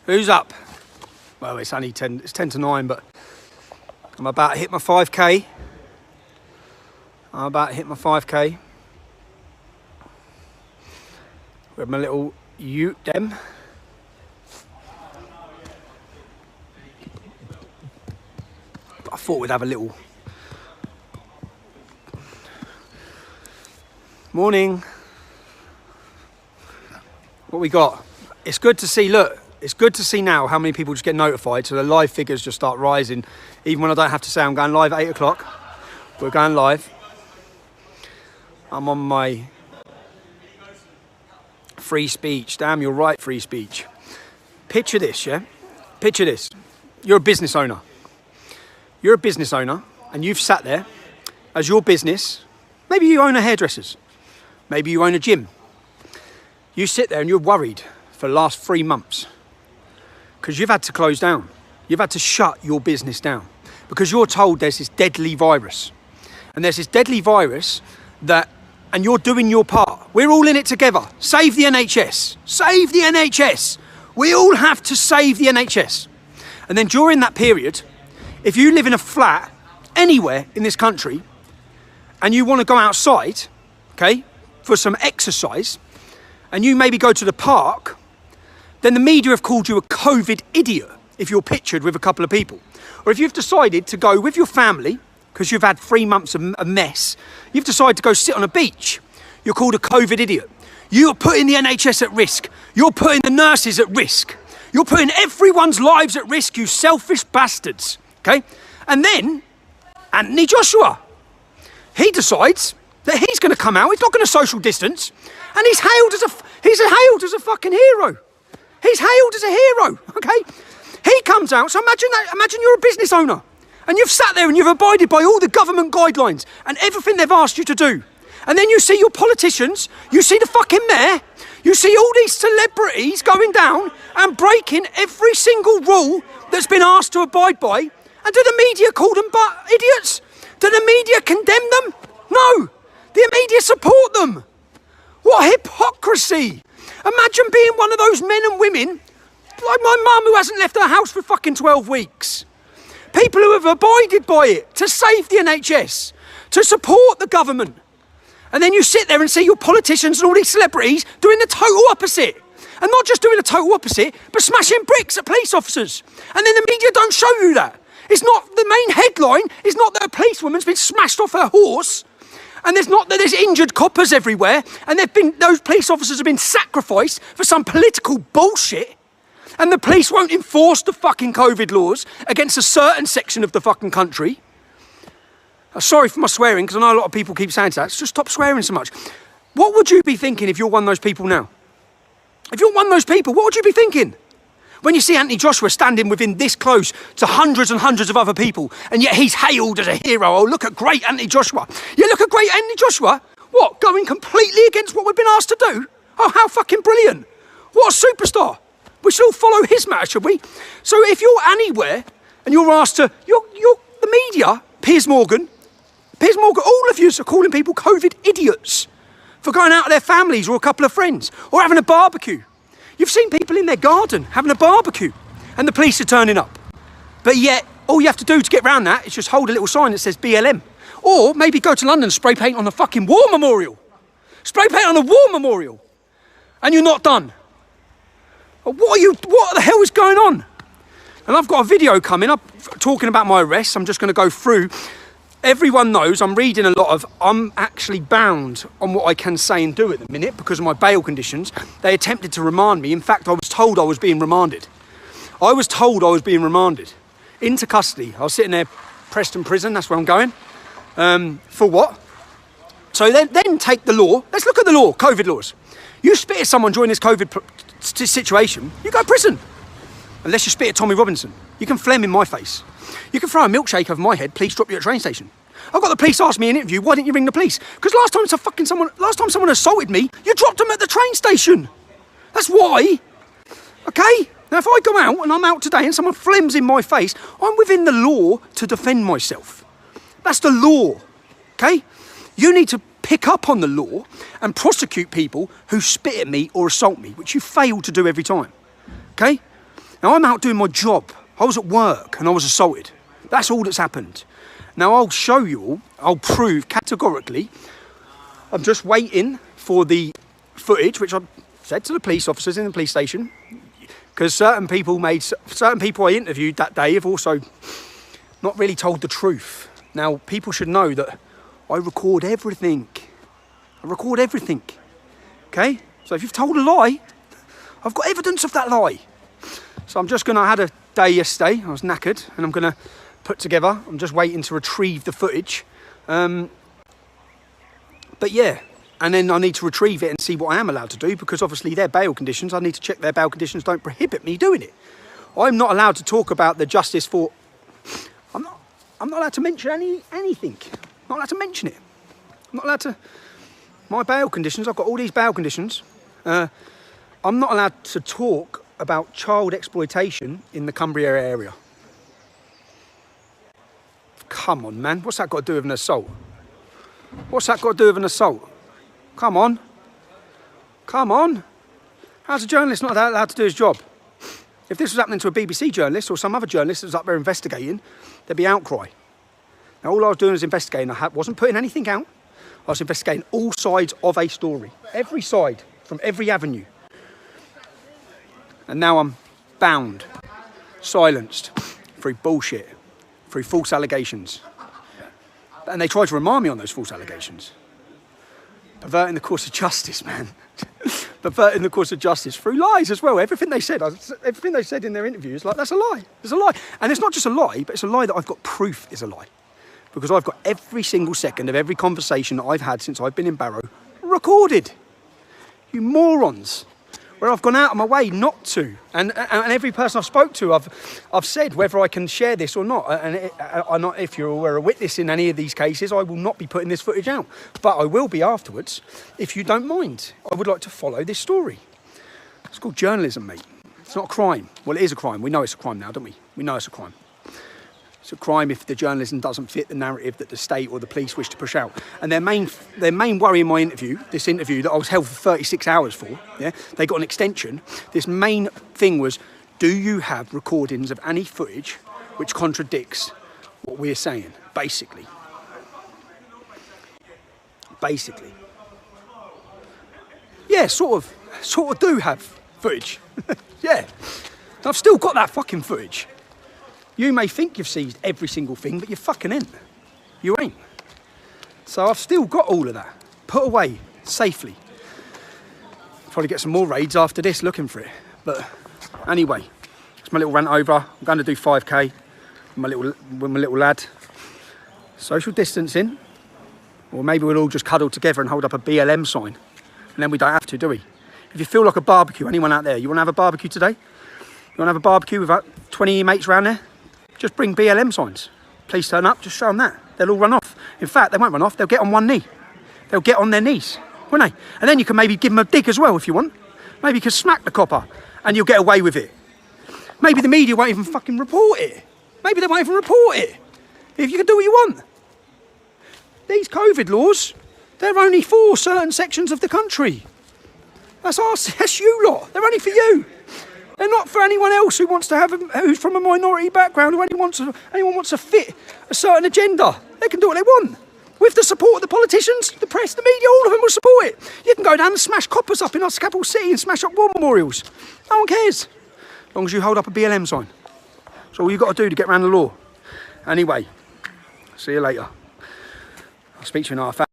Who's up? Well, it's only 10, it's 10 to 9, but I'm about to hit my 5K. With my little ute dem. I thought we'd have a little... Morning. What we got? It's good to see, look, it's good to see now how many people just get notified, so the live figures just start rising. Even when I don't have to say I'm going live at 8 o'clock. We're going live. I'm on my free speech. Damn, you're right, free speech. Picture this, yeah? Picture this. You're a business owner. You're a business owner, and you've sat there as your business. Maybe you own a hairdresser's. Maybe you own a gym. You sit there and you're worried for the last 3 months because you've had to close down. You've had to shut your business down because you're told there's this deadly virus. And there's this deadly virus that, and you're doing your part. We're all in it together. Save the NHS. Save the NHS. We all have to save the NHS. And then during that period, if you live in a flat anywhere in this country and you want to go outside, okay, for some exercise, and you maybe go to the park, then the media have called you a COVID idiot if you're pictured with a couple of people. Or if you've decided to go with your family, because you've had 3 months of a mess, you've decided to go sit on a beach, you're called a COVID idiot. You're putting the NHS at risk. You're putting the nurses at risk. You're putting everyone's lives at risk, you selfish bastards, okay? And then, Anthony Joshua, he decides that he's going to come out, he's not going to social distance, and he's hailed as a fucking hero. He's hailed as a hero, okay? He comes out, so imagine you're a business owner, and you've sat there and you've abided by all the government guidelines and everything they've asked you to do. And then you see your politicians, you see the fucking mayor, you see all these celebrities going down and breaking every single rule that's been asked to abide by. And do the media call them idiots? Do the media condemn them? No. The media support them. What hypocrisy. Imagine being one of those men and women, like my mum who hasn't left her house for fucking 12 weeks. People who have abided by it to save the NHS, to support the government. And then you sit there and see your politicians and all these celebrities doing the total opposite. And not just doing the total opposite, but smashing bricks at police officers. And then the media don't show you that. It's not, the main headline is not that a policewoman's been smashed off her horse, and there's not that there's injured coppers everywhere, and those police officers have been sacrificed for some political bullshit, and the police won't enforce the fucking COVID laws against a certain section of the fucking country. Sorry for my swearing, because I know a lot of people keep saying that. So just stop swearing so much. What would you be thinking if you're one of those people now? If you're one of those people, what would you be thinking? When you see Anthony Joshua standing within this close to hundreds and hundreds of other people, and yet he's hailed as a hero. Oh, look at great Anthony Joshua. Yeah, look at great Anthony Joshua. What, going completely against what we've been asked to do? Oh, how fucking brilliant. What a superstar. We should all follow his matter, should we? So if you're anywhere and you're asked to, you're the media, Piers Morgan, all of you are calling people COVID idiots for going out with their families or a couple of friends or having a barbecue. You've seen people in their garden having a barbecue and the police are turning up. But yet, all you have to do to get around that is just hold a little sign that says BLM. Or maybe go to London and spray paint on the fucking war memorial. Spray paint on the war memorial. And you're not done. What the hell is going on? And I've got a video coming up talking about my arrest. I'm just going to go through. Everyone knows I'm reading a lot of, I'm actually bound on what I can say and do at the minute because of my bail conditions. They attempted to remand me. In fact, I was told I was being remanded. Into custody. I was sitting there, Preston Prison, that's where I'm going. For what? So then take the law. Let's look at the law, COVID laws. You spit at someone during this COVID situation, you go to prison. Unless you spit at Tommy Robinson. You can phlegm in my face. You can throw a milkshake over my head, police drop you at a train station. I've got the police ask me in an interview, why didn't you ring the police? Because last time someone assaulted me, you dropped them at the train station. That's why. Okay? Now if I go out and I'm out today and someone phlegms in my face, I'm within the law to defend myself. That's the law. Okay? You need to pick up on the law and prosecute people who spit at me or assault me, which you fail to do every time. Okay? Now, I'm out doing my job. I was at work and I was assaulted. That's all that's happened. Now, I'll show you all, I'll prove categorically. I'm just waiting for the footage, which I said to the police officers in the police station, because certain people I interviewed that day have also not really told the truth. Now, people should know that I record everything. I record everything, okay? So if you've told a lie, I've got evidence of that lie. So I had a day yesterday, I was knackered, and I'm gonna put together, I'm just waiting to retrieve the footage. But yeah, and then I need to retrieve it and see what I am allowed to do, because obviously their bail conditions, I need to check their bail conditions don't prohibit me doing it. I'm not allowed to talk about the justice for, I'm not allowed to mention anything. I'm not allowed to mention it. I'm not allowed to, my bail conditions, I've got all these bail conditions. I'm not allowed to talk about child exploitation in the Cumbria area. Come on, man, what's that got to do with an assault? What's that got to do with an assault? Come on. Come on. How's a journalist not allowed to do his job? If this was happening to a BBC journalist or some other journalist that was up there investigating, there'd be outcry. Now, all I was doing was investigating. I wasn't putting anything out. I was investigating all sides of a story. Every side, from every avenue. And now I'm bound, silenced, through bullshit, through false allegations. And they tried to remind me on those false allegations. Perverting the course of justice, man. Perverting the course of justice through lies as well. Everything they said in their interviews, like, that's a lie. It's a lie. And it's not just a lie, but it's a lie that I've got proof is a lie. Because I've got every single second of every conversation that I've had since I've been in Barrow recorded. You morons. Where I've gone out of my way not to. And every person I've spoke to, I've said whether I can share this or not. And if you were a witness in any of these cases, I will not be putting this footage out. But I will be afterwards, if you don't mind. I would like to follow this story. It's called journalism, mate. It's not a crime. Well, it is a crime. We know it's a crime now, don't we? We know it's a crime. It's a crime if the journalism doesn't fit the narrative that the state or the police wish to push out. And their main worry in my interview, this interview that I was held for 36 hours for, yeah, they got an extension. This main thing was, do you have recordings of any footage which contradicts what we're saying, basically? Basically. Yeah, sort of do have footage. Yeah. I've still got that fucking footage. You may think you've seized every single thing, but you fucking ain't. You ain't. So I've still got all of that put away safely. Probably get some more raids after this looking for it. But anyway, it's my little rant over. I'm going to do 5K with my little lad. Social distancing. Or maybe we'll all just cuddle together and hold up a BLM sign. And then we don't have to, do we? If you feel like a barbecue, anyone out there, you want to have a barbecue today? You want to have a barbecue with 20 of your mates around there? Just bring BLM signs. Please turn up, just show them that. They'll all run off. In fact, they won't run off, they'll get on one knee. They'll get on their knees, won't they? And then you can maybe give them a dig as well if you want. Maybe you can smack the copper and you'll get away with it. Maybe the media won't even fucking report it. Maybe they won't even report it. If you can do what you want. These COVID laws, they're only for certain sections of the country. That's you lot. They're only for you. They're not for anyone else who wants to who's from a minority background, or anyone wants to fit a certain agenda. They can do what they want. With the support of the politicians, the press, the media, all of them will support it. You can go down and smash coppers up in our capital city and smash up war memorials. No one cares. As long as you hold up a BLM sign. That's all you've got to do to get around the law. Anyway, see you later. I'll speak to you in half hour.